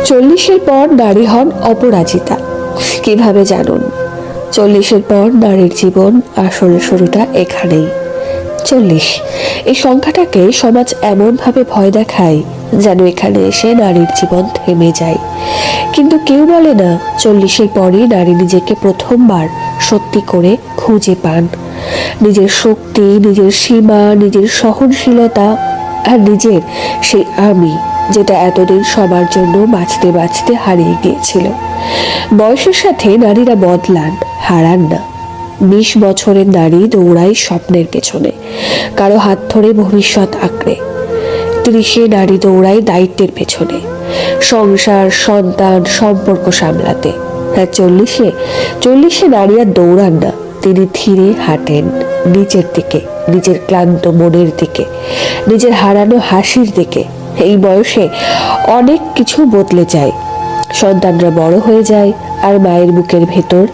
40-এর পর নারী হন অপরাজিতা। কিভাবে জানুন? 40-এর পর নারীর জীবন আসলে শুরুটা এখানেই। 40 এই সংখ্যাটাকে সমাজ এমনভাবে ভয় দেখায় যেন এখানে এসে নারীর জীবন থেমে যায়। কিন্তু কেউ বলে না 40-এর পরই নারী নিজেকে প্রথমবার সত্যি করে খুঁজে পান। নিজের শক্তি, নিজের সীমা, নিজের সহনশীলতা আর নিজের সেই আমি, যেটা এতদিন সবার জন্য বাঁচতে বাঁচতে হারিয়ে গিয়েছিল। বয়সের সাথে নারীরা বদলান, হারান না। 20 বছরের নারী দৌড়ায় স্বপ্নের পেছনে, কারো হাত ধরে ভবিষ্যৎ আঁকড়ে। 30-এ নারী দৌড়ায় দায়িত্বের পেছনে, সংসার, সন্তান, সম্পর্ক সামলাতে। আর 40-এ নারী আর দৌড়ান না, তিনি ধীরে হাঁটেন নিচের দিকে, নিজের ক্লান্ত মনের দিকে, নিজের হারানো হাসির দিকে। এই বয়সে অনেক কিছু বদলে যায়। সন্তানরা বড় হয়ে যায় আর মায়ের বুকের ভেতর